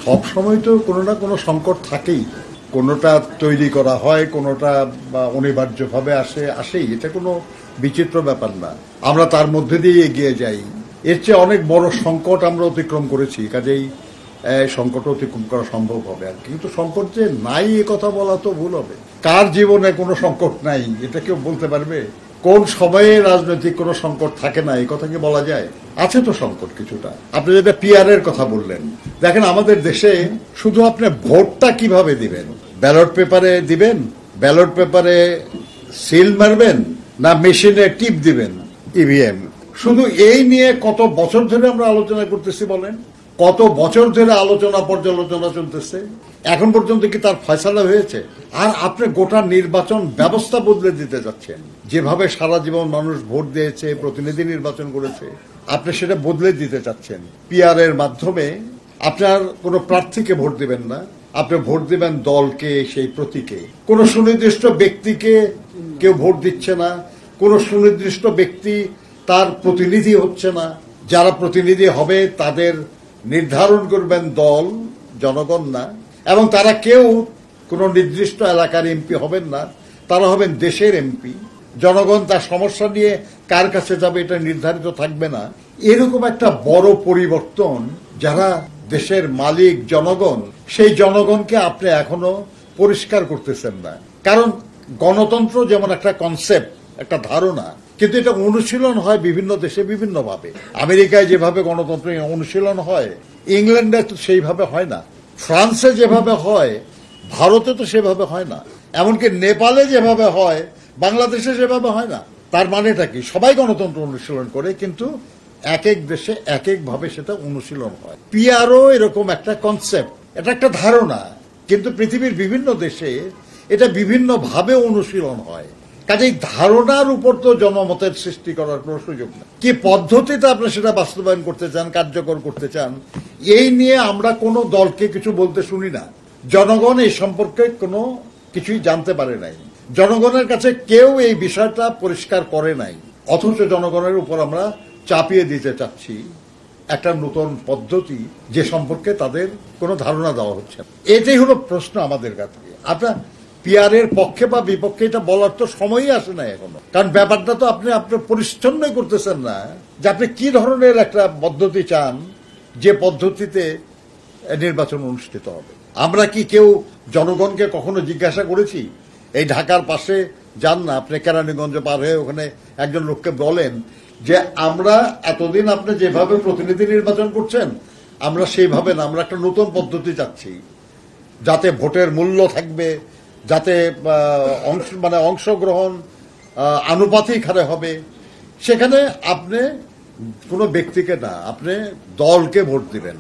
সব সময় তো কোনো না কোনো সংকট থাকেই, কোনোটা তৈরি করা হয়, কোনোটা অনিবার্যভাবে আসেই, এটা কোনো বিচিত্র ব্যাপার না। আমরা তার মধ্যে দিয়ে এগিয়ে যাই। এর চেয়ে অনেক বড় সংকট আমরা অতিক্রম করেছি, কাজেই সংকট অতিক্রম করা সম্ভব হবে। আর কিন্তু সংকট যে নাই এ কথা বলা তো ভুল হবে। কার জীবনে কোনো সংকট নাই এটা কেউ বলতে পারবে? কোন সময়ে রাজনৈতিক কোনো সংকট থাকে না এই কথা কি বলা যায়? আছে তো সংকট কিছুটা। আপনি যেটা পিআর এর কথা বললেন, দেখেন আমাদের দেশে শুধু আপনি ভোটটা কিভাবে দিবেন, ব্যালট পেপারে দিবেন, ব্যালট পেপারে সিল মারবেন, না মেশিনে টিপ দিবেন ইভিএম, শুধু এই নিয়ে কত বছর ধরে আমরা আলোচনা করতেছি বলেন? কত বছর ধরে আলোচনা পর্যালোচনা চলতেছে, এখন পর্যন্ত কি তার ফয়সালা হয়েছে? আর আপনি গোটা নির্বাচন ব্যবস্থা বদলে দিতে যাচ্ছেন। যেভাবে সারা জীবন মানুষ ভোট দিয়েছে, প্রতিনিধি নির্বাচন করেছে, আপনি সেটা বদলে দিতে চাচ্ছেন। পিআর এর মাধ্যমে আপনার কোনো প্রার্থীকে ভোট দিবেন না, আপনি ভোট দিবেন দলকে, সেই প্রতীকে। কোন সুনির্দিষ্ট ব্যক্তিকে কেউ ভোট দিচ্ছে না, কোন সুনির্দিষ্ট ব্যক্তি তার প্রতিনিধি হচ্ছে না। যারা প্রতিনিধি হবে তাদের নির্ধারণ করবেন দল, জনগণ না। এবং তারা কেউ কোন নির্দিষ্ট এলাকার এমপি হবেন না, তারা হবেন দেশের এমপি। জনগণ তার সমস্যা নিয়ে কার কাছে যাবে এটা নির্ধারিত থাকবে না। এরকম একটা বড় পরিবর্তন, যারা দেশের মালিক জনগণ, সেই জনগণকে আপনি এখনো পরিষ্কার করতেছেন না। কারণ গণতন্ত্র যেমন একটা কনসেপ্ট, একটা ধারণা, কিন্তু এটা অনুশীলন হয় বিভিন্ন দেশে বিভিন্নভাবে। আমেরিকায় যেভাবে গণতন্ত্র অনুশীলন হয়, ইংল্যান্ডে তো সেইভাবে হয় না, ফ্রান্সে যেভাবে হয়, ভারতে তো সেভাবে হয় না, এমনকি নেপালে যেভাবে হয়, বাংলাদেশে সেভাবে হয় না। তার মানেটা কি? সবাই গণতন্ত্র অনুশীলন করে, কিন্তু এক এক দেশে এক এক ভাবে সেটা অনুশীলন হয়। পিআরও এরকম একটা কনসেপ্ট, এটা একটা ধারণা, কিন্তু পৃথিবীর বিভিন্ন দেশে এটা বিভিন্ন ভাবে অনুশীলন হয়। কাজেই ধারণার উপর তো জনমতের সৃষ্টি করার কোনো সুযোগ নেই। কি পদ্ধতিতে আপনি সেটা বাস্তবায়ন করতে চান, কার্যকর করতে চান, এই নিয়ে আমরা কোনো দলকে কিছু বলতে শুনি না। জনগণ এই সম্পর্কে কোনো কিছুই জানতে পারে নাই, জনগণের কাছে কেউ এই বিষয়টা পরিষ্কার করে নাই, অথচ জনগণের উপর আমরা চাপিয়ে দিতে চাচ্ছি একটা নতুন পদ্ধতি যে সম্পর্কে তাদের কোনো ধারণা দেওয়া হচ্ছে। এটাই হলো প্রশ্ন আমাদের কাছে। আপনার পিআর এর পক্ষে বা বিপক্ষে এটা বলার তো সময়ই আসে না এখনো, কারণ ব্যাপারটা তো আপনি পরিচ্ছন্নই করতেছেন না যে আপনি কি ধরনের একটা পদ্ধতি চান, যে পদ্ধতিতে নির্বাচন অনুষ্ঠিত হবে। আমরা কি কেউ জনগণকে কখনো জিজ্ঞাসা করেছি? এই ঢাকার পাশে যান না আপনি, কেরানীগঞ্জ পার হয়ে ওখানে একজন লোককে বলেন যে আমরা এতদিন আপনি যেভাবে প্রতিনিধি নির্বাচন করছেন, আমরা সেইভাবে না, আমরা একটা নতুন পদ্ধতি চাচ্ছি, যাতে ভোটের মূল্য থাকবে, যাতে অংশগ্রহণ আনুপাতিক হারে হবে। সেখানে আপনি কোনো ব্যক্তিকে না, আপনি দলকে ভোট দিবেন।